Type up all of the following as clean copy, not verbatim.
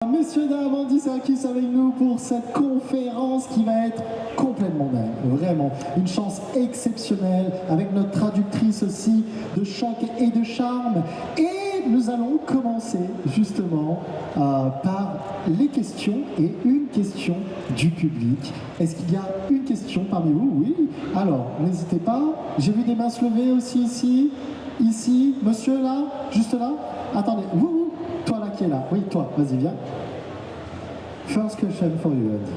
messieurs, dames, Andy Serkis avec nous pour cette conférence qui va être complètement dingue, vraiment. Une chance exceptionnelle avec notre traductrice aussi de choc et de charme. Et nous allons commencer justement par les questions et une question du public. Est-ce qu'il y a une question parmi vous? Oui. Alors, n'hésitez pas. J'ai vu des mains se lever aussi ici. Ici, monsieur là, juste là. Attendez, vous, toi là qui est là. Oui, toi, vas-y, viens. First question for you, Andy.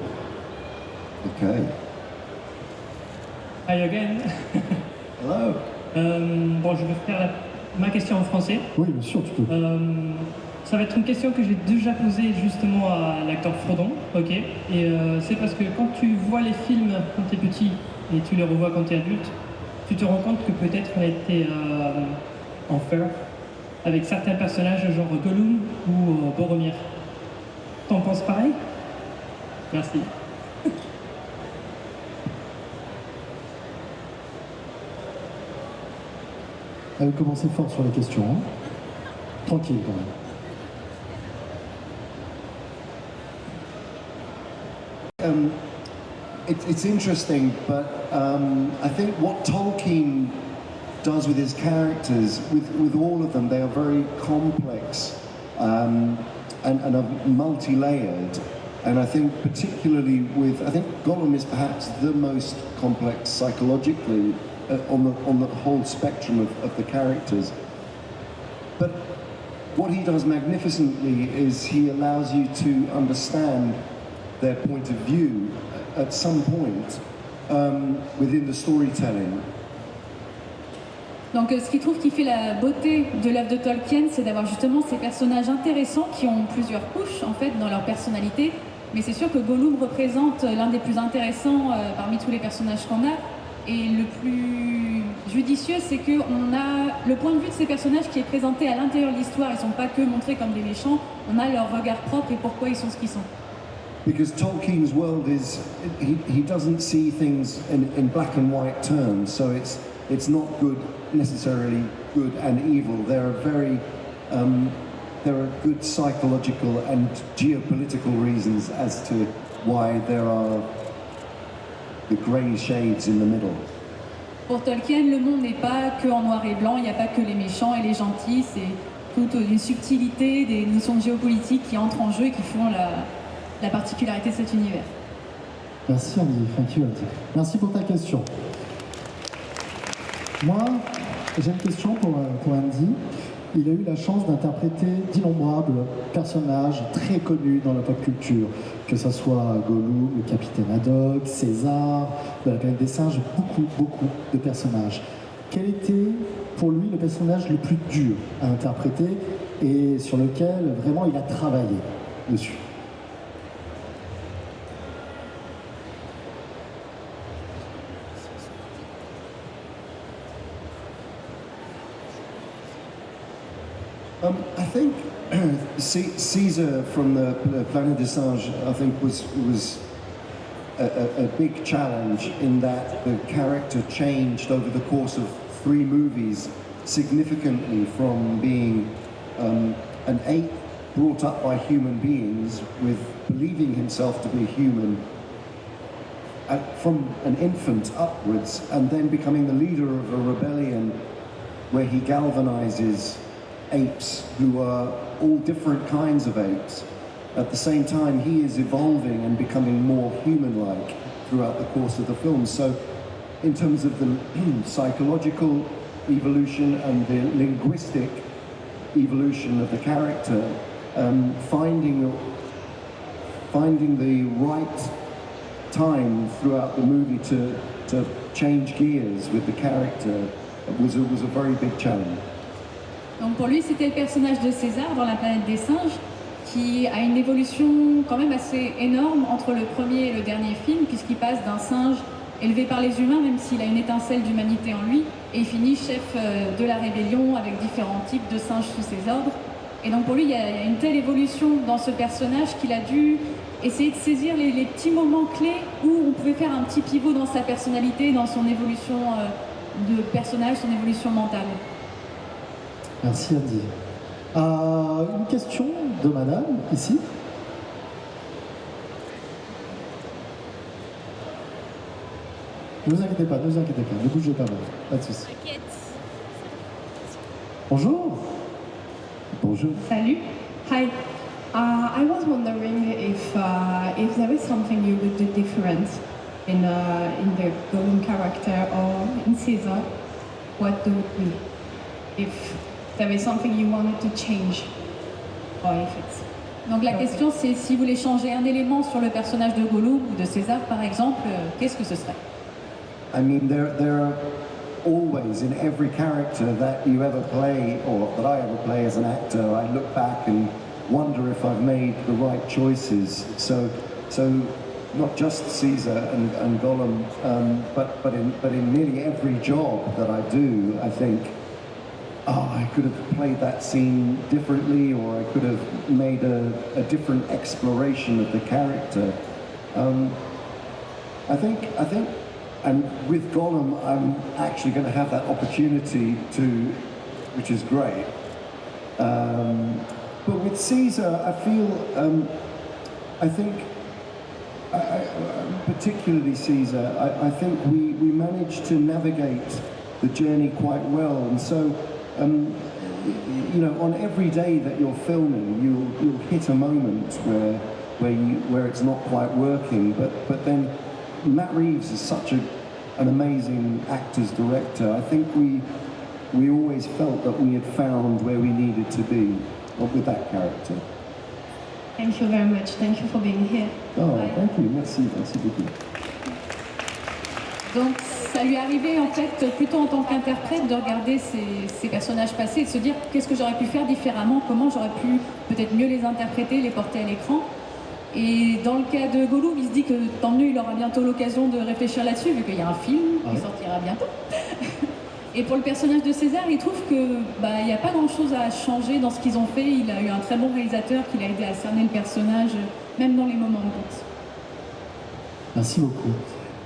Okay. Hi again. Hello. Bon, je vais faire ma question en français. Oui, bien sûr, tu peux. Ça va être une question que j'ai déjà posée justement à l'acteur Frodon, ok. Et c'est parce que quand tu vois les films quand tu es petit et tu les revois quand tu es adulte, tu te rends compte que peut-être on a été en fer avec certains personnages genre Gollum ou Boromir. T'en penses pareil? Merci. Elle va commencer fort sur les questions. Hein. Tranquille quand même. It's interesting, but I think what Tolkien does with his characters, with all of them, they are very complex and are multi-layered. And I think particularly I think Gollum is perhaps the most complex psychologically on the whole spectrum of the characters. But what he does magnificently is he allows you to understand their point of view at some point within the storytelling. Donc ce qu'il trouve qui fait la beauté de l'œuvre de Tolkien, c'est d'avoir justement ces personnages intéressants qui ont plusieurs couches en fait dans leur personnalité. Mais c'est sûr que Gollum représente l'un des plus intéressants parmi tous les personnages qu'on a. Et le plus judicieux, c'est qu'on a le point de vue de ces personnages qui est présenté à l'intérieur de l'histoire. Ils ne sont pas que montrés comme des méchants, on a leur regard propre et pourquoi ils sont ce qu'ils sont. Because Tolkien's world is, he doesn't see things in black and white terms, so it's not good, necessarily good and evil. There are good psychological and geopolitical reasons as to why there are the grey shades in the middle. Pour Tolkien, le monde n'est pas que en noir et blanc, il n'y a pas que les méchants et les gentils, c'est toute une subtilité, des notions géopolitiques qui entrent en jeu et qui font la particularité de cet univers. Merci Andy, thank you Andy. Merci pour ta question. Moi, j'ai une question pour Andy. Il a eu la chance d'interpréter d'innombrables personnages très connus dans la pop culture, que ce soit Gollum, le capitaine Haddock, César, de la planète des singes, beaucoup de personnages. Quel était pour lui le personnage le plus dur à interpréter et sur lequel vraiment il a travaillé dessus? I think Caesar from the Planète des Singes, I think, was a big challenge in that the character changed over the course of 3 movies significantly from being an ape brought up by human beings with believing himself to be human from an infant upwards, and then becoming the leader of a rebellion where he galvanizes apes who are all different kinds of apes. At the same time, he is evolving and becoming more human-like throughout the course of the film. So in terms of the psychological evolution and the linguistic evolution of the character, finding the right time throughout the movie to change gears with the character was a very big challenge. Donc pour lui, c'était le personnage de César dans La Planète des Singes, qui a une évolution quand même assez énorme entre le premier et le dernier film, puisqu'il passe d'un singe élevé par les humains, même s'il a une étincelle d'humanité en lui, et il finit chef de la rébellion avec différents types de singes sous ses ordres. Et donc pour lui, il y a une telle évolution dans ce personnage qu'il a dû essayer de saisir les petits moments clés où on pouvait faire un petit pivot dans sa personnalité, dans son évolution de personnage, son évolution mentale. Merci Andy. Une question de madame, ici. Ne vous inquiétez pas, ne bougez pas, pas de soucis. Bonjour. Bonjour. Salut. Hi. I was wondering if there is something you would do different in the Gollum character or in Caesar, what would it be? If there is something you wanted to change, or if it's... Donc la question c'est si vous voulez changer un élément sur le personnage de Gollum ou de César par exemple, qu'est-ce que ce serait? I mean, there are always in every character that you ever play, or that I ever play as an actor, I look back and wonder if I've made the right choices. So not just Caesar and Gollum, but in nearly every job that I do, I think, oh, I could have played that scene differently, or I could have made a different exploration of the character. I think, and with Gollum, I'm actually going to have that opportunity to, which is great. But with Caesar, I feel, I think, particularly Caesar, I think we managed to navigate the journey quite well. And so, you know, on every day that you're filming, you'll hit a moment where it's not quite working. But then Matt Reeves is such an amazing actor's director. I think we always felt that we had found where we needed to be with that character. Thank you very much. Thank you for being here. Oh, Bye. thank you. Merci beaucoup. Donc ça lui est arrivé en fait plutôt en tant qu'interprète de regarder ses personnages passés et de se dire qu'est-ce que j'aurais pu faire différemment, comment j'aurais pu peut-être mieux les interpréter, les porter à l'écran. Et dans le cas de Gollum, il se dit que tant mieux, il aura bientôt l'occasion de réfléchir là-dessus vu qu'il y a un film qui sortira bientôt. Et pour le personnage de César, il trouve que il n'y a pas grand-chose à changer dans ce qu'ils ont fait. Il a eu un très bon réalisateur qui l'a aidé à cerner le personnage, même dans les moments de doute. Merci beaucoup.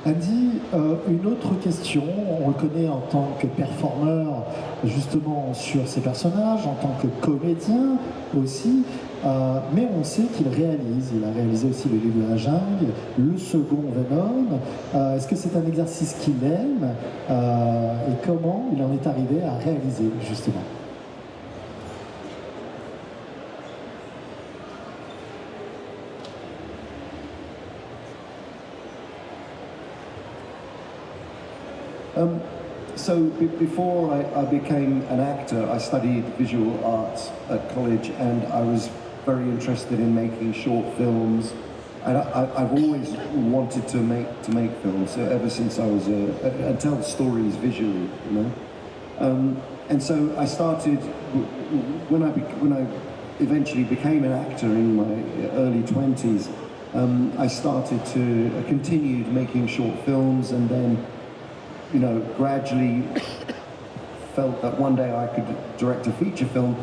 Andy, une autre question, on le connaît en tant que performeur justement sur ses personnages, en tant que comédien aussi, mais on sait qu'il réalise, il a réalisé aussi le livre de la jungle, le second Venom. Est-ce que c'est un exercice qu'il aime et comment il en est arrivé à réaliser justement? So before I became an actor, I studied visual arts at college, and I was very interested in making short films. And I've always wanted to make films ever since I was and tell stories visually, you know. And so I started when I eventually became an actor in my early 20s. I continued making short films, and then, you know, gradually felt that one day I could direct a feature film.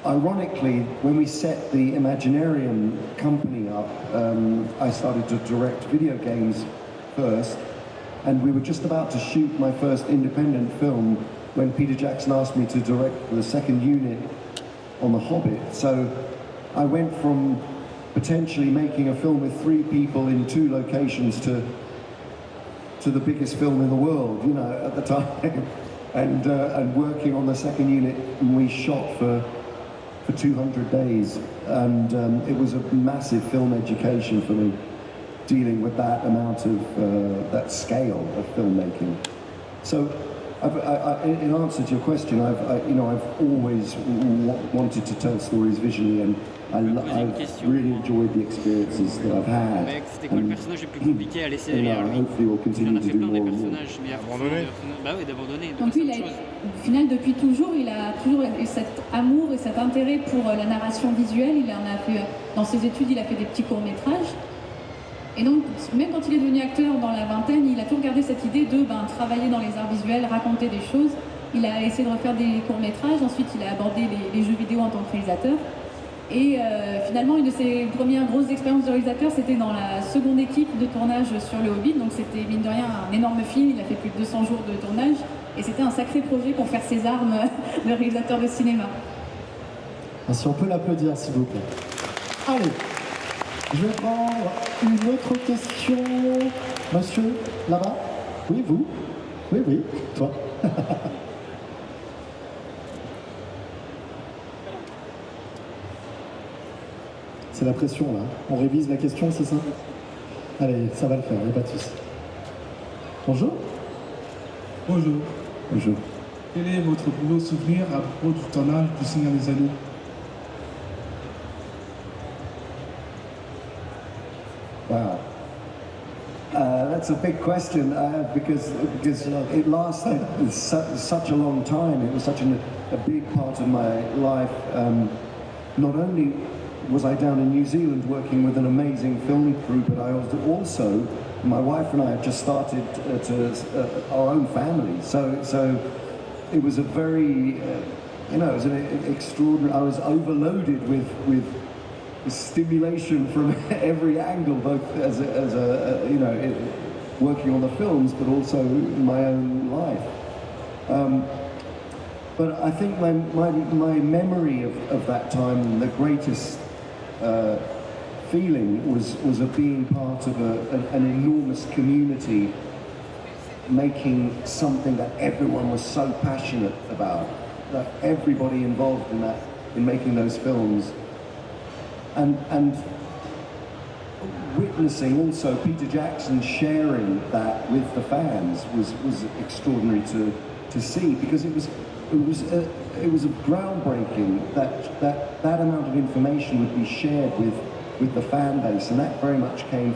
Ironically, when we set the Imaginarium company up, I started to direct video games first, and we were just about to shoot my first independent film when Peter Jackson asked me to direct the second unit on The Hobbit. So I went from potentially making a film with 3 people in 2 locations to the biggest film in the world, you know, at the time, and working on the second unit, and we shot for 200 days, and it was a massive film education for me, dealing with that amount of that scale of filmmaking. So, in answer to your question, I've always wanted to tell stories visually, and I've really enjoyed the experiences that I've had. C'était quoi le personnage le plus compliqué à laisser derrière lui? Hopefully we'll Il continue en a to fait do plein des more and more. personnages, mais d'abandonner. Donc lui, au final, depuis toujours, il a toujours eu cet amour et cet intérêt pour la narration visuelle. Il en a fait, dans ses études, il a fait des petits courts-métrages. Et donc, même quand il est devenu acteur dans la vingtaine, il a toujours gardé cette idée de travailler dans les arts visuels, raconter des choses. Il a essayé de refaire des courts-métrages, ensuite il a abordé les jeux vidéo en tant que réalisateur. Et finalement, une de ses premières grosses expériences de réalisateur, c'était dans la seconde équipe de tournage sur Le Hobbit. Donc c'était, mine de rien, un énorme film. Il a fait plus de 200 jours de tournage. Et c'était un sacré projet pour faire ses armes de réalisateur de cinéma. Si on peut l'applaudir, s'il vous plaît. Allez, je vais prendre une autre question. Monsieur, là-bas? Oui, vous? Oui, oui, toi. C'est la pression, là. On révise la question, c'est ça? Allez, ça va le faire, il n'y a pas de souci. Bonjour. Bonjour. Bonjour. Quel est votre plus beau souvenir à propos du tournage du Seigneur des Anneaux? Wow. That's a big question because it lasted such a long time. It was such a big part of my life. Not only was I down in New Zealand working with an amazing film crew, but I was also, my wife and I had just started our own family. So it was a very, it was an extraordinary. I was overloaded with stimulation from every angle, both as a working on the films, but also in my own life. But I think my memory of that time, the greatest feeling was of being part of an enormous community, making something that everyone was so passionate about, that everybody involved in making those films. And witnessing also Peter Jackson sharing that with the fans was extraordinary to see, because it was groundbreaking that amount of information would be shared with the fan base, and that very much came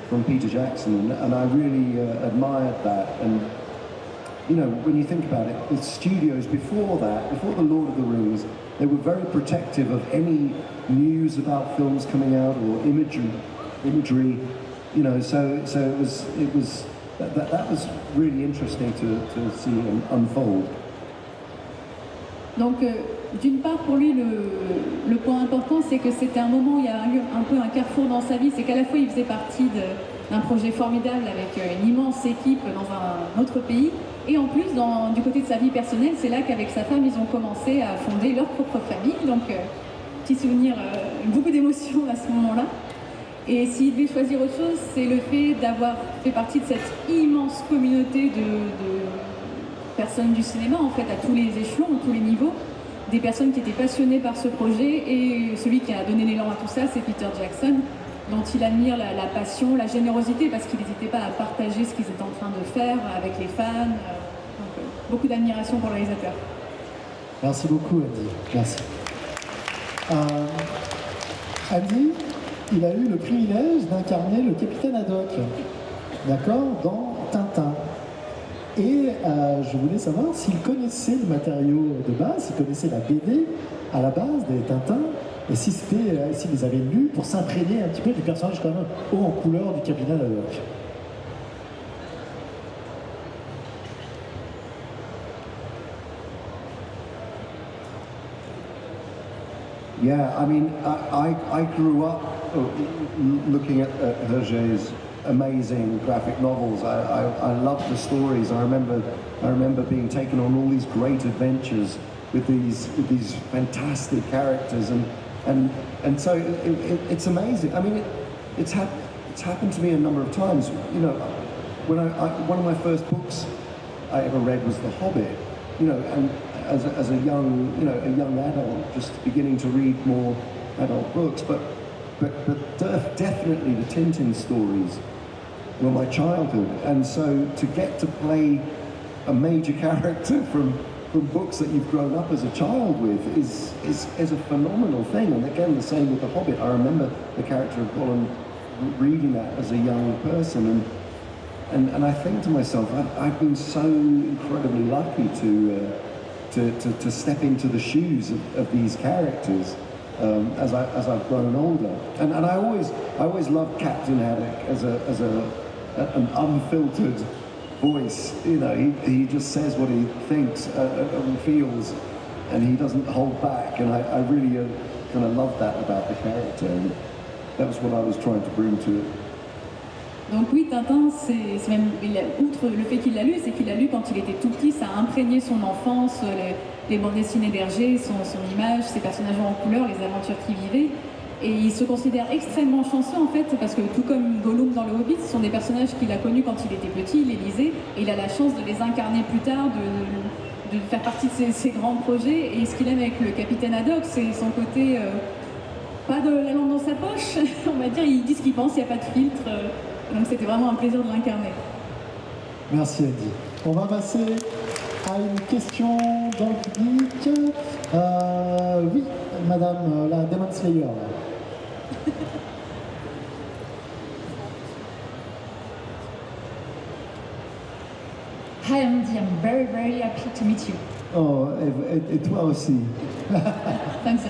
from Peter Jackson, and I really admired that. And when you think about it, the studios before the Lord of the Rings, they were very protective of any news about films coming out or imagery. So it was that was really interesting to see unfold. Donc, d'une part, pour lui, le point important, c'est que c'était un moment où il y a eu un peu un carrefour dans sa vie. C'est qu'à la fois, il faisait partie d'un projet formidable avec une immense équipe dans un autre pays. Et en plus, du côté de sa vie personnelle, c'est là qu'avec sa femme, ils ont commencé à fonder leur propre famille. Donc, petit souvenir, beaucoup d'émotions à ce moment-là. Et s'il devait choisir autre chose, c'est le fait d'avoir fait partie de cette immense communauté de personnes du cinéma, en fait, à tous les échelons, à tous les niveaux. Des personnes qui étaient passionnées par ce projet, et celui qui a donné l'élan à tout ça, c'est Peter Jackson, dont il admire la passion, la générosité, parce qu'il n'hésitait pas à partager ce qu'ils étaient en train de faire avec les fans. Donc, beaucoup d'admiration pour le réalisateur. Merci beaucoup, Andy. Merci. Andy, il a eu le privilège d'incarner le capitaine Haddock, d'accord, dans Tintin. Et je voulais savoir s'il connaissait le matériau de base, s'il connaissait la BD à la base des Tintins, et s'il les avait lus pour s'imprégner un petit peu du personnage quand même haut en couleur du capitaine Haddock. Yeah, I mean, I grew up looking at Hergé's amazing graphic novels. I loved the stories. I remember being taken on all these great adventures with these fantastic characters, and so it's amazing. I mean, it's happened to me a number of times. When one of my first books I ever read was The Hobbit. And as a young adult, just beginning to read more adult books, but definitely the Tintin stories were my childhood, and so to get to play a major character from books that you've grown up as a child with is a phenomenal thing. And again, the same with The Hobbit. I remember the character of Gollum reading that as a young person, and I think to myself, I've been so incredibly lucky to step into the shoes of these characters as I've grown older. And I always loved Captain Haddock as an unfiltered voice. He just says what he thinks and feels, and he doesn't hold back. And I really kind of love that about the character. And that was what I was trying to bring to it. Donc oui, Tintin, c'est même, outre le fait qu'il l'a lu, c'est qu'il l'a lu quand il était tout petit, ça a imprégné son enfance, les bandes dessinées d'Hergé, son image, ses personnages en couleur, les aventures qu'il vivait. Et il se considère extrêmement chanceux en fait, parce que tout comme Gollum dans le Hobbit, ce sont des personnages qu'il a connus quand il était petit, il les lisait, et il a la chance de les incarner plus tard, de faire partie de ses grands projets. Et ce qu'il aime avec le capitaine Haddock, c'est son côté, pas de la langue dans sa poche, on va dire, il dit ce qu'il pense, il n'y a pas de filtre. Donc c'était vraiment un plaisir de l'incarner. Merci Andy. On va passer à une question dans le public. Oui, madame la Demon Slayer. Là. Hi Andy, I'm very, very happy to meet you. Oh, et toi aussi. Thanks.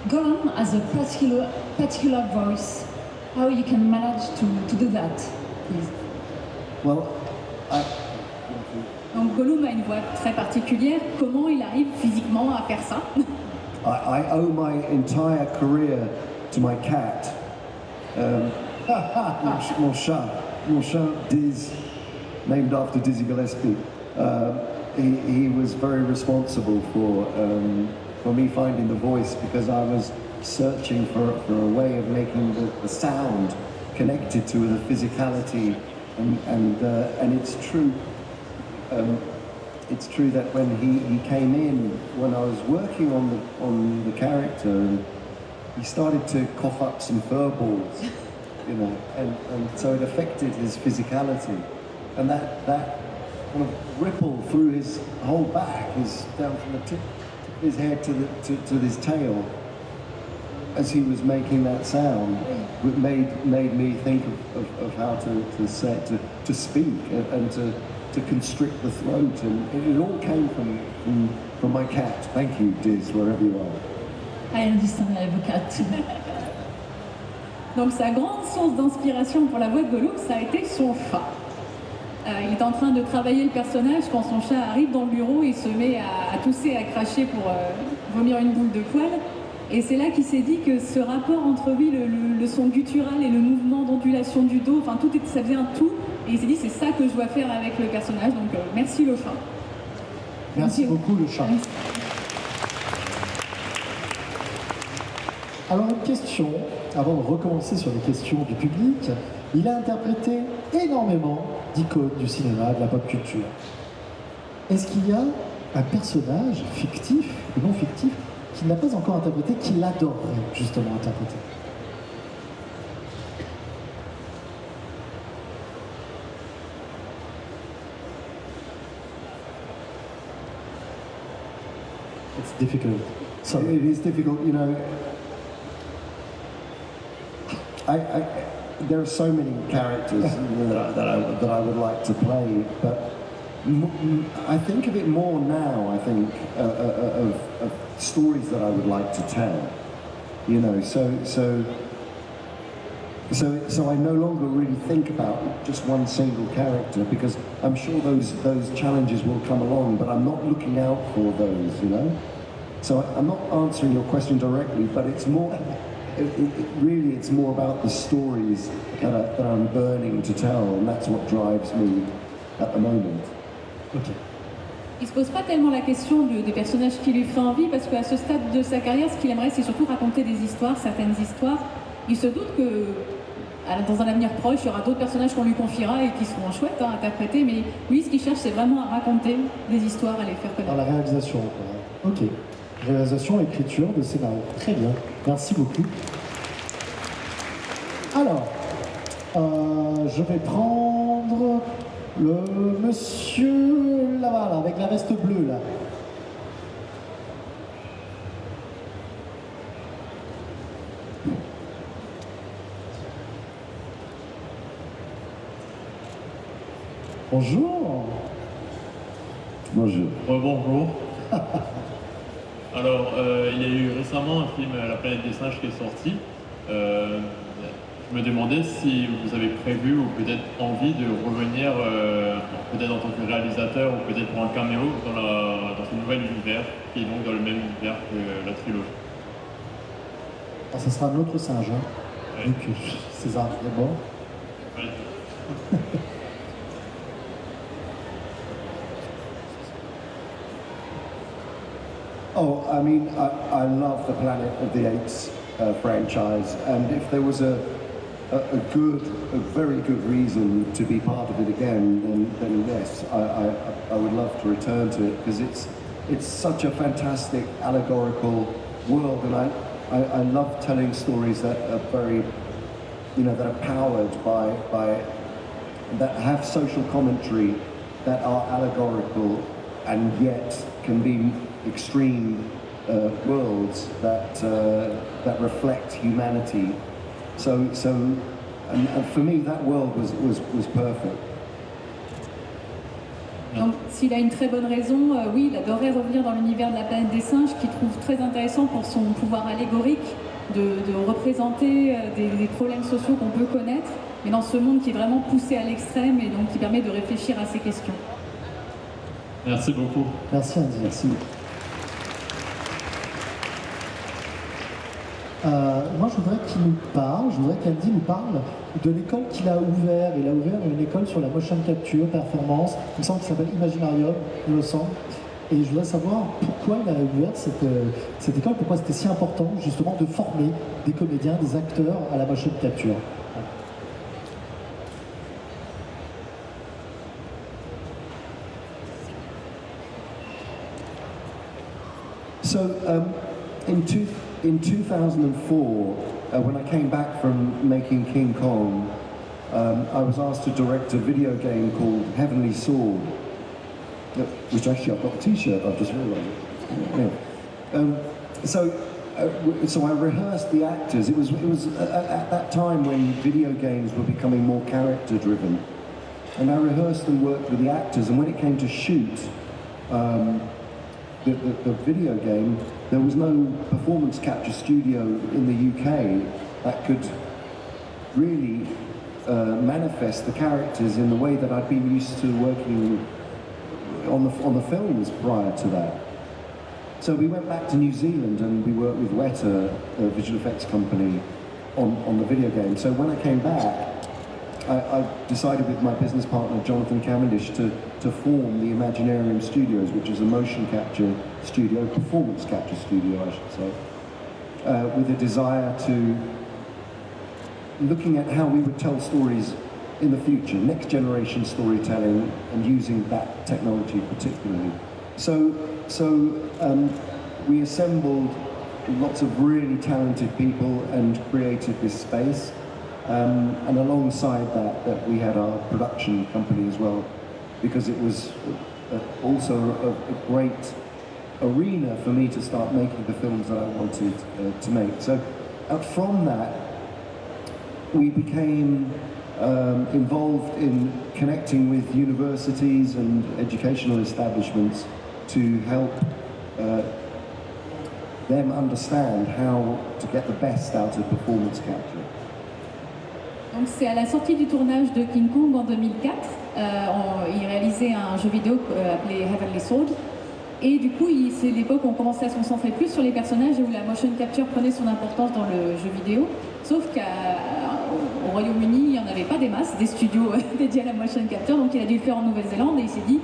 Gollum has a particular voice. How you can manage to do that, please? Well, Donc Gollum a une voix très particulière. Comment il arrive physiquement à faire ça? I owe my entire career to my cat. Mon chat Diz, named after Dizzy Gillespie. He was very responsible for me finding the voice, because I was searching for a way of making the sound connected to the physicality, and it's true. It's true that when he came in, when I was working on the character, and he started to cough up some fur balls, you know, and so it affected his physicality, and that kind of ripple through his whole back, down from the tip of his head to his tail, as he was making that sound, it made me think of how to speak and to constrict the throat, and it all came from my cat. Thank you, Diz, wherever you are. I understand, I have a cat too. Donc sa grande source d'inspiration pour la voix de Gollum, ça a été son chat. Il est en train de travailler le personnage quand son chat arrive dans le bureau, il se met à tousser, à cracher pour vomir une boule de poil. Et c'est là qu'il s'est dit que ce rapport entre le son guttural et le mouvement d'ondulation du dos, enfin ça faisait un tout. Et il s'est dit c'est ça que je dois faire avec le personnage. Donc merci le chat. Merci beaucoup le chat. Merci. Alors une question, avant de recommencer sur les questions du public, il a interprété énormément d'icônes du cinéma, de la pop culture. Est-ce qu'il y a un personnage fictif ou non fictif qu'il n'a pas encore interprété, qu'il adorerait justement interpréter? It's difficult. Sorry. It is difficult, you know. There are so many characters that I would like to play, but I think of it more now. I think of stories that I would like to tell. You know, so I no longer really think about just one single character, because I'm sure those challenges will come along, but I'm not looking out for those. You know, so I'm not answering your question directly, but it's more. Really, it's more about the stories that I'm burning to tell, and that's what drives me at the moment. Okay. Il se pose pas tellement la question des personnages qui lui feraient envie, parce qu'à ce stade de sa carrière, ce qu'il aimerait, c'est surtout raconter des histoires, certaines histoires. Il se doute que dans un avenir proche, il y aura d'autres personnages qu'on lui confiera et qui seront chouettes à interpréter, mais lui, ce qu'il cherche, c'est vraiment à raconter des histoires, à les faire connaître. Dans la réalisation, quoi. Ok. Réalisation, écriture de scénario. Très bien. Merci beaucoup. Alors, je vais prendre le monsieur là-bas, avec la veste bleue, là. Bonjour. Bonjour. Bonjour. Alors, il y a eu récemment un film La planète des singes qui est sorti. Je me demandais si vous avez prévu ou peut-être envie de revenir, peut-être en tant que réalisateur ou peut-être pour un caméo dans ce nouvel univers, qui est donc dans le même univers que la trilogie. Ah, ça sera un autre singe, hein. Ouais. Donc, César est mort. Ouais. Oh, I mean, I love the Planet of the Apes franchise, and if there was a very good reason to be part of it again, then yes, I would love to return to it, because it's such a fantastic allegorical world, and I love telling stories that are very, that are powered by that have social commentary, that are allegorical, and yet can be extreme worlds that reflect humanity. So and for me, that world was perfect. Donc, s'il a une très bonne raison, oui, il adorerait revenir dans l'univers de la planète des singes, qu'il trouve très intéressant pour son pouvoir allégorique de représenter des problèmes sociaux qu'on peut connaître, mais dans ce monde qui est vraiment poussé à l'extrême et donc qui permet de réfléchir à ces questions. Merci beaucoup. Merci Andy, merci. Moi, je voudrais qu'il nous parle, je voudrais qu'Andy nous parle de l'école qu'il a ouvert. Il a ouvert une école sur la motion capture, performance, il me semble qu'il s'appelle Imaginarium, il me semble. Et je voudrais savoir pourquoi il a ouvert cette école, pourquoi c'était si important justement de former des comédiens, des acteurs à la motion capture. So, in 2004, when I came back from making King Kong, I was asked to direct a video game called Heavenly Sword, which actually I've got a t-shirt, I've just realised. Yeah. So I rehearsed the actors. It was at that time when video games were becoming more character-driven. And I rehearsed and worked with the actors, and when it came to shoot the video game, there was no performance capture studio in the UK that could really manifest the characters in the way that I'd been used to working on the films prior to that. So we went back to New Zealand and we worked with Weta, a visual effects company, on the video game. So when I came back, I decided with my business partner Jonathan Cavendish to form the Imaginarium Studios, which is a motion capture studio, performance capture studio I should say, with a desire to looking at how we would tell stories in the future, next generation storytelling, and using that technology particularly. So we assembled lots of really talented people and created this space. And alongside that we had our production company as well, because it was also a great arena for me to start making the films that I wanted to make. So from that, we became involved in connecting with universities and educational establishments to help them understand how to get the best out of performance capture. Donc c'est à la sortie du tournage de King Kong en 2004, il réalisait un jeu vidéo appelé Heavenly Sword, et du coup c'est l'époque où on commençait à se concentrer plus sur les personnages et où la motion capture prenait son importance dans le jeu vidéo, sauf qu'au Royaume-Uni il n'y en avait pas des masses, des studios dédiés à la motion capture, donc il a dû le faire en Nouvelle-Zélande et il s'est dit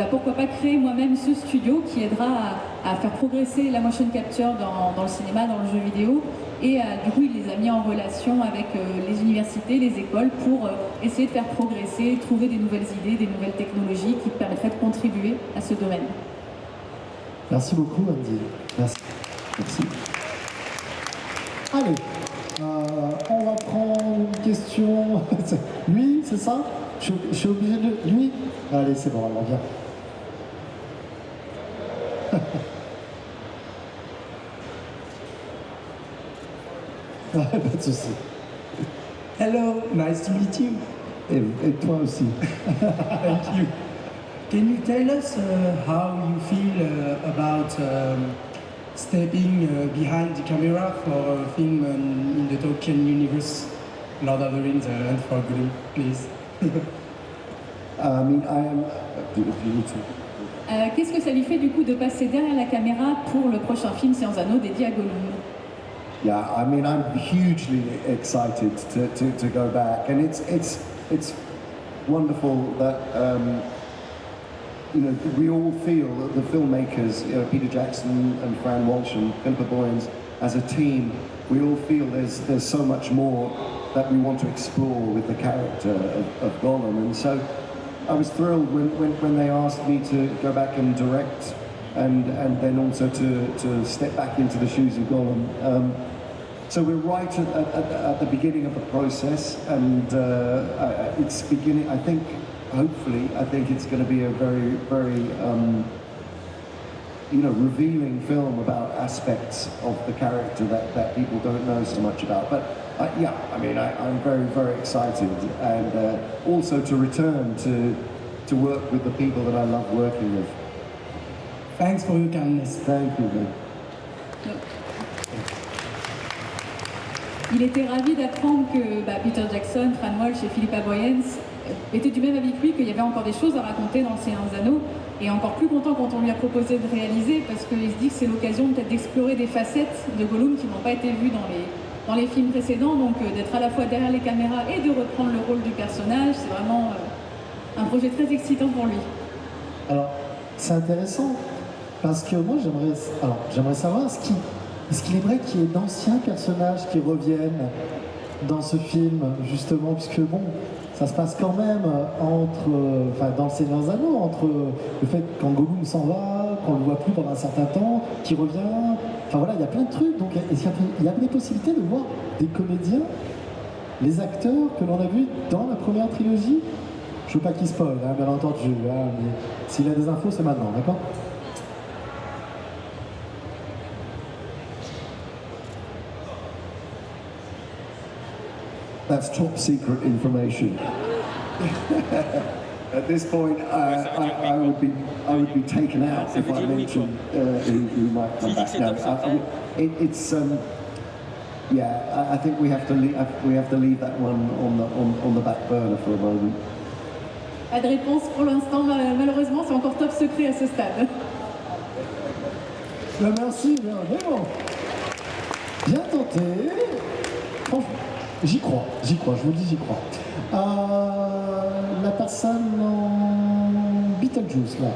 pourquoi pas créer moi-même ce studio qui aidera à faire progresser la motion capture dans le cinéma, dans le jeu vidéo. Et du coup, il les a mis en relation avec les universités, les écoles, pour essayer de faire progresser, trouver des nouvelles idées, des nouvelles technologies qui permettraient de contribuer à ce domaine. Merci beaucoup, Andy. Merci. Merci. Allez, on va prendre une question. Lui, c'est ça? Je suis obligé de... Lui? Allez, c'est bon, alors viens. Pas de souci. Hello, nice to meet you. Et toi aussi. Thank you. Can you tell us how you feel about stepping behind the camera for a film in the Tolkien universe, Lord of the Rings and for Gollum, please? I mean, I am... Qu'est-ce que ça lui fait du coup de passer derrière la caméra pour le prochain film Seigneur des Anneaux dédié à Gollum? Yeah, I mean, I'm hugely excited to go back, and it's wonderful that you know, we all feel that the filmmakers, Peter Jackson and Fran Walsh and Philippa Boyens, as a team, we all feel there's so much more that we want to explore with the character of Gollum. And so I was thrilled when they asked me to go back and direct and then also to step back into the shoes of Gollum. So we're right at the beginning of the process, and it's beginning, I think, hopefully, I think it's going to be a very, very, you know, revealing film about aspects of the character that people don't know so much about. But yeah, I mean, I'm very, very excited, and also to return to work with the people that I love working with. Thanks for your kindness. Thank you, man. Il était ravi d'apprendre que Peter Jackson, Fran Walsh et Philippa Boyens étaient du même avis que lui, qu'il y avait encore des choses à raconter dans Le Seigneur des Anneaux, et encore plus content quand on lui a proposé de réaliser, parce qu'il se dit que c'est l'occasion peut-être d'explorer des facettes de Gollum qui n'ont pas été vues dans les films précédents, donc d'être à la fois derrière les caméras et de reprendre le rôle du personnage, c'est vraiment un projet très excitant pour lui. Alors, c'est intéressant, parce que moi j'aimerais savoir est-ce qu'il est vrai qu'il y ait d'anciens personnages qui reviennent dans ce film, justement, puisque bon, ça se passe quand même dans Le Seigneur des Anneaux, entre le fait quand Gollum s'en va, qu'on le voit plus pendant un certain temps, qu'il revient, enfin voilà, il y a plein de trucs, donc est-ce qu'il y a des possibilités de voir des comédiens, les acteurs que l'on a vus dans la première trilogie? Je veux pas qu'il spoil, hein, bien entendu, hein, mais s'il a des infos, c'est maintenant, d'accord? That's top secret information. At this point, I would be taken out if I mentioned who might come back. No, it's yeah. I think we have to leave that one on the back burner for a moment. Pas de réponse pour l'instant, malheureusement, c'est encore top secret à ce stade. Merci, vraiment. Bien tenté. Franchement. J'y crois, je vous le dis, j'y crois. La personne en Beetlejuice, là.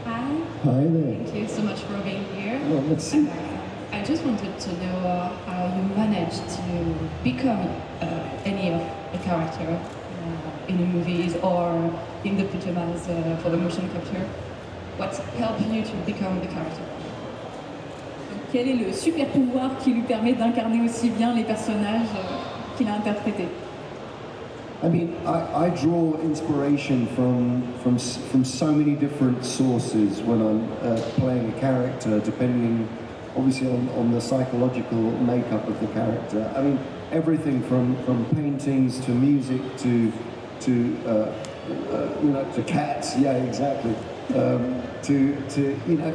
Hi. Hi there. Thank you so much for being here. Well, let's see. I just wanted to know how you managed to become any of the character in the movies or in the pajamas for the motion capture. What helped you to become the character? Quel est le super pouvoir qui lui permet d'incarner aussi bien les personnages qu'il a interprétés? I mean, I draw inspiration from so many different sources when I'm playing a character, depending obviously on the psychological makeup of the character. I mean, everything from paintings to music to you know, to cats. Yeah, exactly. To you know,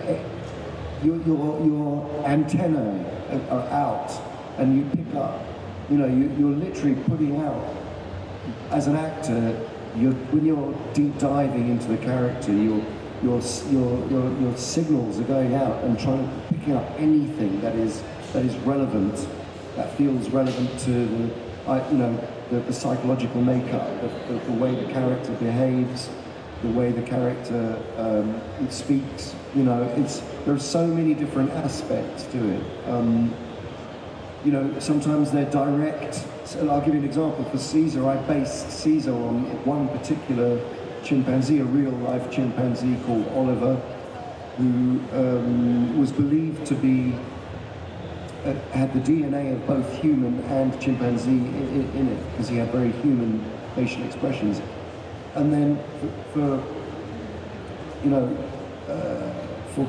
your antennae are out, and you pick up. You know, you're literally putting out. As an actor, when you're deep diving into the character, your signals are going out and picking up anything that is relevant, that feels relevant to the psychological makeup, the way the character behaves, the way the character it speaks. You know, there are so many different aspects to it. You know, sometimes they're direct. So I'll give you an example. For Caesar, I based Caesar on one particular chimpanzee, a real-life chimpanzee called Oliver, who was believed to be had the DNA of both human and chimpanzee in it, because he had very human facial expressions. And then for you know, for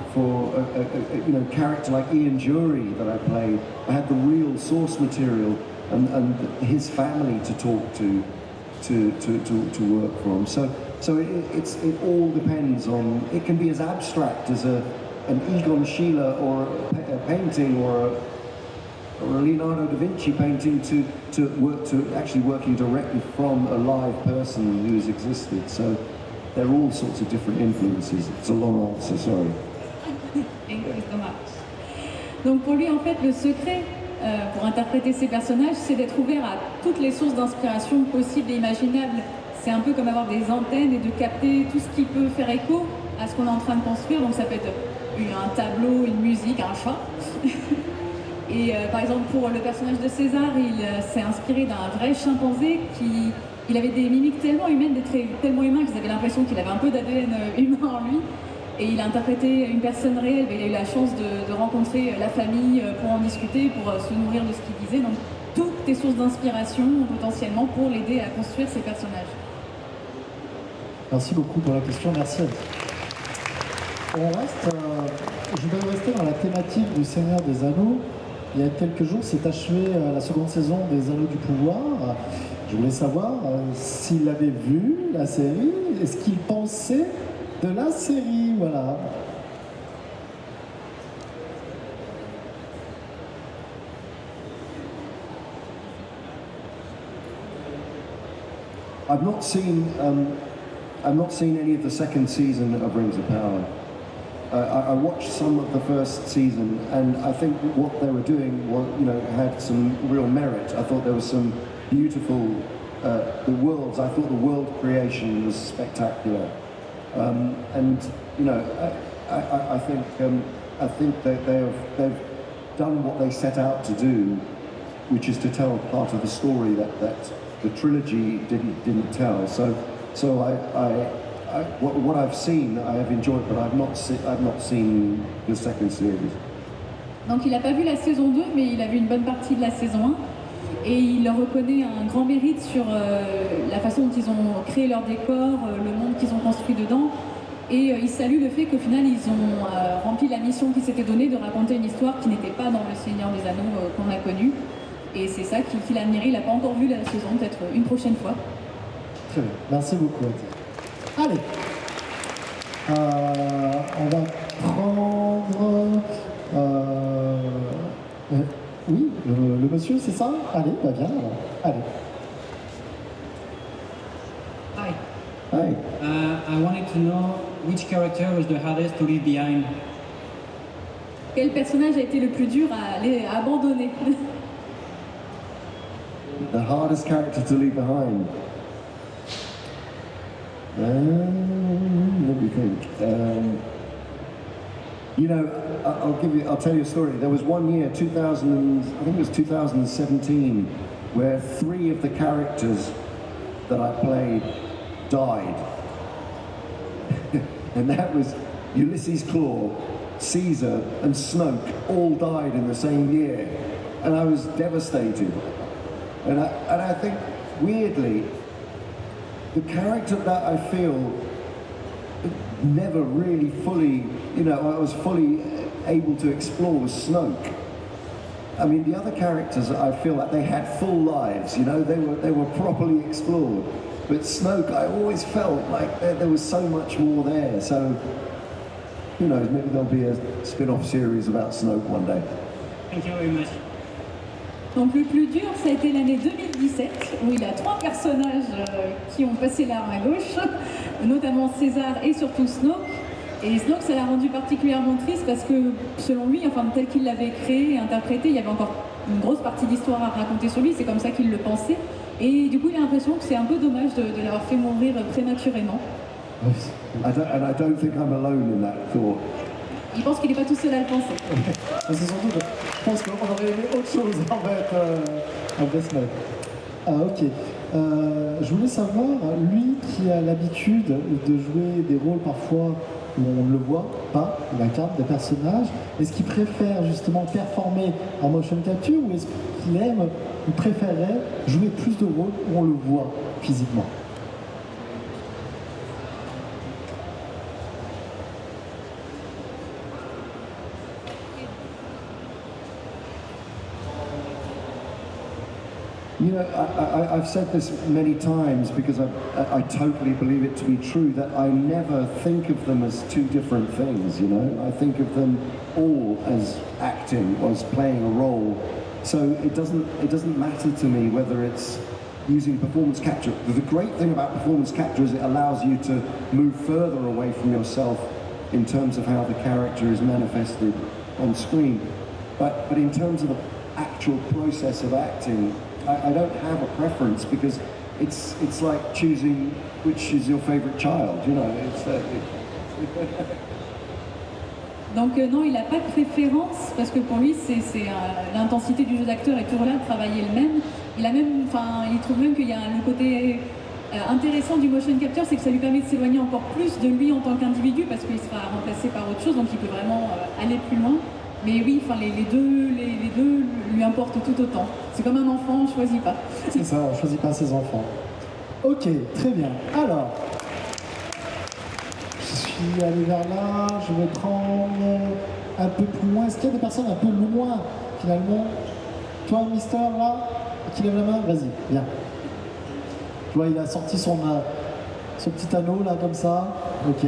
a character like Ian Jury that I played, I had the real source material and his family to talk to work from. So it all depends on. It can be as abstract as an Egon Schiele or a painting or a Leonardo da Vinci painting to actually working directly from a live person who's existed. So there are all sorts of different influences. It's a long answer, sorry. Thank you so much. Donc pour lui, en fait, le secret pour interpréter ces personnages, c'est d'être ouvert à toutes les sources d'inspiration possibles et imaginables. C'est un peu comme avoir des antennes et de capter tout ce qui peut faire écho à ce qu'on est en train de construire. Donc ça peut être un tableau, une musique, un chat. Et par exemple, pour le personnage de César, il s'est inspiré d'un vrai chimpanzé il avait des mimiques tellement humaines, des traits tellement humains que j'avais l'impression qu'il avait un peu d'ADN humain en lui. Et il a interprété une personne réelle, mais il a eu la chance de rencontrer la famille pour en discuter, pour se nourrir de ce qu'il disait. Donc toutes tes sources d'inspiration potentiellement pour l'aider à construire ses personnages. Merci beaucoup pour la question, merci. Je voudrais rester dans la thématique du Seigneur des Anneaux. Il y a quelques jours s'est achevée la seconde saison des Anneaux du Pouvoir. Je voulais savoir s'il avait vu la série et ce qu'il pensait de la série, voilà. I've not seen any of the second season of Rings of Power. I watched some of the first season, and I think what they were doing was, had some real merit. I thought there was some beautiful the worlds. I thought the world creation was spectacular, and I think that they've done what they set out to do, which is to tell part of the story that the trilogy didn't tell. So what I've seen, I have enjoyed, but I've not seen the second series. Donc il n'a pas vu la saison 2, mais il a vu une bonne partie de la saison 1. Et il leur reconnaît un grand mérite sur la façon dont ils ont créé leur décor, le monde qu'ils ont construit dedans. Et il salue le fait qu'au final, ils ont rempli la mission qu'ils s'étaient donnée de raconter une histoire qui n'était pas dans le Seigneur des Anneaux qu'on a connu. Et c'est ça qu'il a admiré. Il n'a pas encore vu la saison, peut-être une prochaine fois. Très bien, merci beaucoup. Allez, on va prendre... oui, le monsieur, c'est ça? Allez, bah bien alors. Allez. Hi. Hi. I wanted to know which character was the hardest to leave behind. Quel personnage a été le plus dur à abandonner? The hardest character to leave behind. Let me think. I'll tell you a story. There was one year, 2000, I think it was 2017, where 3 of the characters that I played died. And that was Ulysses Claw, Caesar, and Snoke all died in the same year. And I was devastated. And I think, weirdly, the character that I feel never really fully, I was fully able to explore was Snoke. I mean, the other characters, I feel like they had full lives, they were properly explored. But Snoke, I always felt like there was so much more there. So, who knows, maybe there'll be a spin-off series about Snoke one day. Thank you very much. Donc le plus dur, ça a été l'année 2017, où il a 3 personnages qui ont passé l'arme à gauche, notamment César et surtout Snoke. Et Snoke, ça l'a rendu particulièrement triste parce que, selon lui, enfin tel qu'il l'avait créé et interprété, il y avait encore une grosse partie d'histoire à raconter sur lui, c'est comme ça qu'il le pensait. Et du coup, il a l'impression que c'est un peu dommage de l'avoir fait mourir prématurément. And I don't think I'm alone in that thought. Il pense qu'il n'est pas tout seul à le penser. C'est surtout que je pense qu'on aurait aimé autre chose en fait, ok. Je voulais savoir, lui qui a l'habitude de jouer des rôles parfois où on ne le voit pas, il incarne des personnages, est-ce qu'il préfère justement performer en motion capture ou est-ce qu'il aime ou préférerait jouer plus de rôles où on le voit physiquement? I've said this many times because I totally believe it to be true that I never think of them as 2 different things, I think of them all as acting, as playing a role. So it doesn't matter to me whether it's using performance capture. The great thing about performance capture is it allows you to move further away from yourself in terms of how the character is manifested on screen. But in terms of the actual process of acting, I don't have a preference because it's like choosing which is your favorite child, you know. Donc non, il n'a pas de préférence parce que pour lui, l'intensité du jeu d'acteur est toujours là, le travail est le même. Il trouve même qu'il y a le côté intéressant du motion capture, c'est que ça lui permet de s'éloigner encore plus de lui en tant qu'individu parce qu'il sera remplacé par autre chose, donc il peut vraiment aller plus loin. Mais oui, les deux lui importent tout autant. C'est comme un enfant, on ne choisit pas. C'est ça, on ne choisit pas ses enfants. Ok, très bien. Alors, je suis allé vers là, je vais prendre un peu plus loin. Est-ce qu'il y a des personnes un peu loin, finalement? Toi, Mister, là, qui lève la main? Vas-y, viens. Tu vois, il a sorti son petit anneau, là, comme ça. Ok.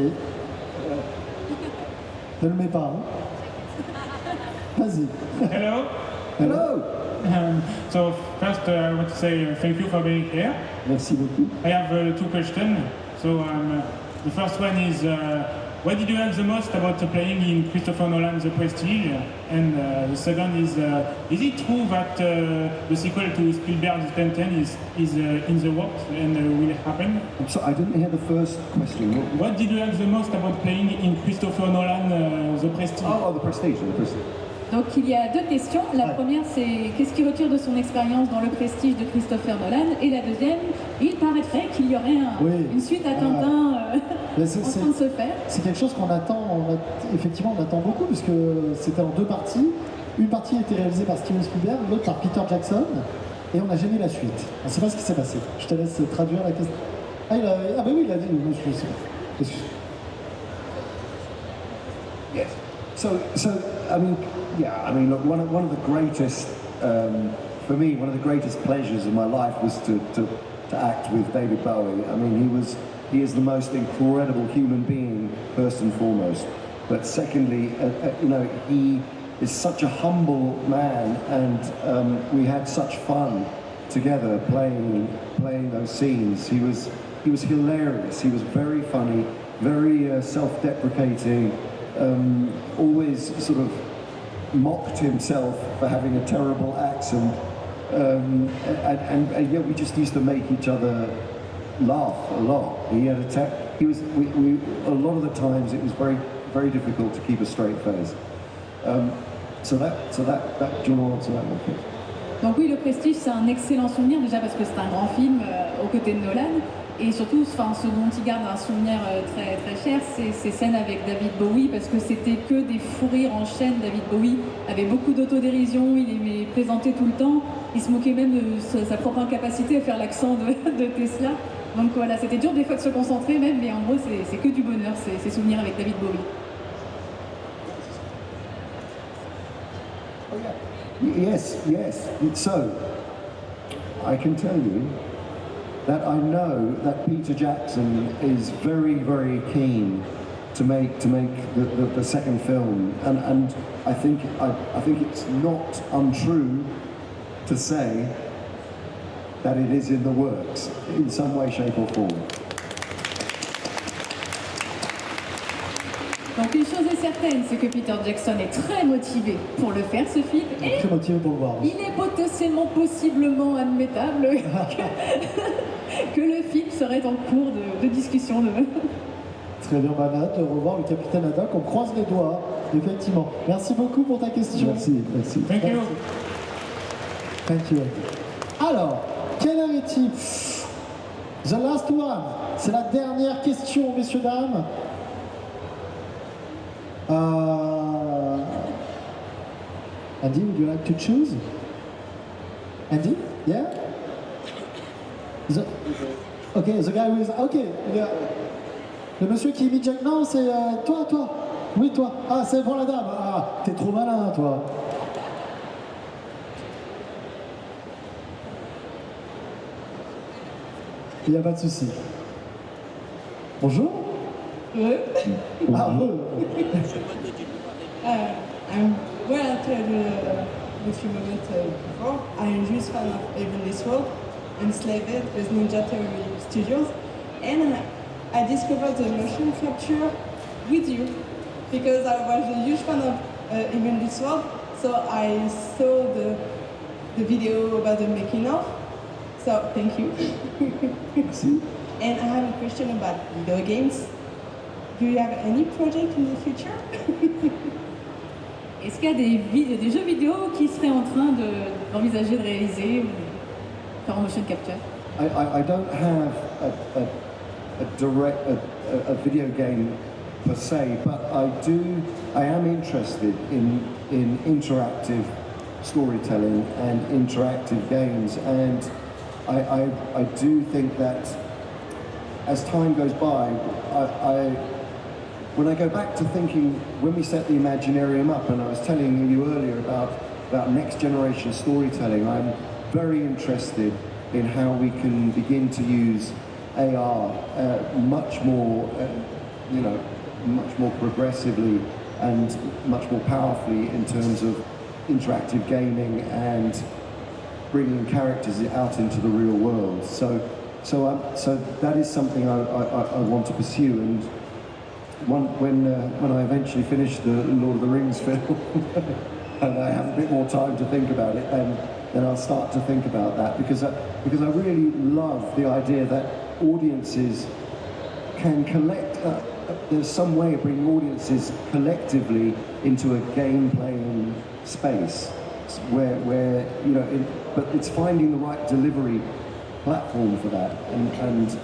Ne le mets pas, hein. Vas-y. Hello. Hello. So first, I want to say thank you for being here. Merci beaucoup. I have 2 questions. So the first one is, what did you like the most about playing in Christopher Nolan's The Prestige? And the second is it true that the sequel to Spielberg's 1010 is in the works and will happen? I'm sorry, I didn't hear the first question. What did you like the most about playing in Christopher Nolan The Prestige? Oh, The Prestige. Donc il y a 2 questions. La première, c'est qu'est-ce qu'il retire de son expérience dans Le Prestige de Christopher Nolan? Et la deuxième, il paraîtrait qu'il y aurait une suite à Tintin en train de se faire. C'est quelque chose qu'on attend, effectivement on attend beaucoup, puisque c'était en 2 parties. Une partie a été réalisée par Steven Spielberg, l'autre par Peter Jackson, et on n'a jamais la suite. On ne sait pas ce qui s'est passé. Je te laisse traduire la question. Ah ben oui, il a dit, monsieur. Yes. So I mean, yeah. I mean, look, one of the greatest, for me, one of the greatest pleasures of my life was to act with David Bowie. I mean, he is the most incredible human being, first and foremost. But secondly, you know, he is such a humble man, and we had such fun together playing those scenes. He was hilarious. He was very funny, very self-deprecating. Always sort of mocked himself for having a terrible accent, and yeah, we just used to make each other laugh a lot. He had a lot of the times it was very, very difficult to keep a straight face. So that do you want to answer that one first? Donc oui, Le Prestige, c'est un excellent souvenir, déjà parce que c'est un grand film aux côtés de Nolan. Et surtout, ce dont il garde un souvenir très, très cher, c'est ces scènes avec David Bowie, parce que c'était que des fous rires en chaîne. David Bowie avait beaucoup d'autodérision, il aimait plaisanter tout le temps, il se moquait même de sa propre incapacité à faire l'accent de Tesla. Donc voilà, c'était dur des fois de se concentrer même, mais en gros, c'est que du bonheur, ces souvenirs avec David Bowie. Yes. So, I can tell you that I know that Peter Jackson is very, very keen to make the second film, and I think it's not untrue to say that it is in the works in some way, shape or form. Donc une chose est certaine, c'est que Peter Jackson est très motivé pour le faire, ce film, et très motivé pour le voir. Il est potentiellement, possiblement admettable que le film serait en cours de discussion. Très bien, hâte de revoir le capitaine Haddock. On croise les doigts, effectivement. Merci beaucoup pour ta question. Merci. Thank you. Thank you. Alors, quelle heure est-il? The last one. C'est la dernière question, messieurs, dames. Andy, would you like to choose? Andy? Yeah? Okay, the guy who is... Okay, yeah. Le monsieur qui imite Jack... Non, c'est toi. Oui, toi. Ah, c'est pour la dame. Ah, t'es trop malin, toi. Il n'y a pas de souci. Bonjour. Ah, Well, I told you a few moments before, I'm a huge fan of Heavenly Sword and Slave It with Ninja Theory Studios, and I discovered the motion capture with you because I was a huge fan of Heavenly Sword, so I saw the video about the making of. So thank you. And I have a question about video games. Do you have any project in the future? Est-ce qu'il y a des jeux vidéo qui seraient en train d'envisager de réaliser ou faire en motion capture? I don't have a video game per se, but I am interested in interactive storytelling and interactive games, and I do think that as time goes by, when I go back to thinking, when we set the Imaginarium up, and I was telling you earlier about next generation storytelling, I'm very interested in how we can begin to use AR much more, much more progressively and much more powerfully in terms of interactive gaming and bringing characters out into the real world. So that is something I want to pursue. And when I eventually finish the Lord of the Rings film, and I have a bit more time to think about it, then I'll start to think about that, because I really love the idea that audiences can collect. There's some way of bringing audiences collectively into a game-playing space, where but it's finding the right delivery platform for that, and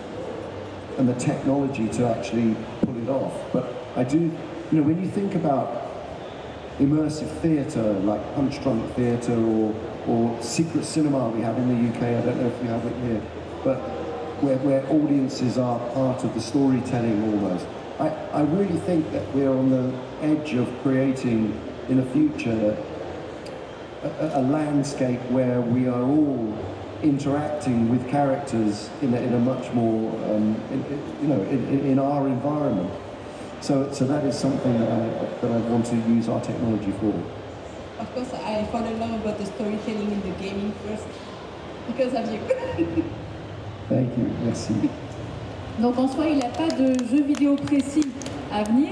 the technology to actually pull it off. But I do, when you think about immersive theatre, like Punch Drunk Theatre or secret cinema we have in the UK, I don't know if we have it here, but where audiences are part of the storytelling almost. I really think that we're on the edge of creating, in the future, a landscape where we are all interacting with characters in a much more, in our environment. So that is something that I want to use our technology for. Of course, I fall in love about the storytelling in the gaming first, because of you. Thank you, merci. Donc en soi, il n'a pas de jeu vidéo précis à venir,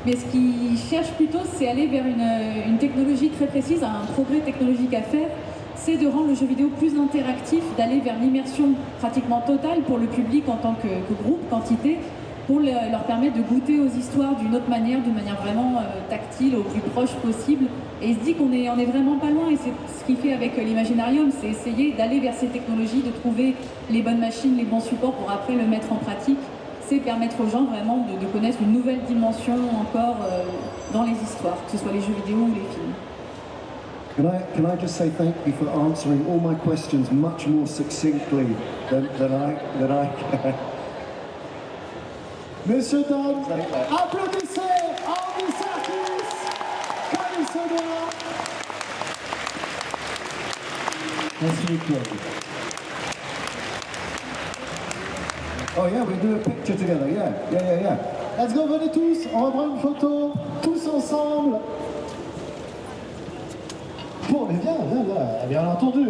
mais ce qu'il cherche plutôt, c'est aller vers une technologie très précise, un progrès technologique à faire, c'est de rendre le jeu vidéo plus interactif, d'aller vers l'immersion pratiquement totale pour le public en tant que groupe, quantité, pour leur permettre de goûter aux histoires d'une autre manière, d'une manière vraiment tactile, au plus proche possible. Et il se dit qu'on est vraiment pas loin, et c'est ce qu'il fait avec l'Imaginarium, c'est essayer d'aller vers ces technologies, de trouver les bonnes machines, les bons supports pour après le mettre en pratique. C'est permettre aux gens vraiment de connaître une nouvelle dimension encore dans les histoires, que ce soit les jeux vidéo ou les films. Can I just say thank you for answering all my questions much more succinctly than I can. Messieurs, dames, applaudissez Andy Serkis, connaissez-moi. Merci Claude. Oh yeah, we do a picture together, yeah. Let's go, venez tous, on va prendre une photo, tous ensemble. Bon, mais viens, bien entendu,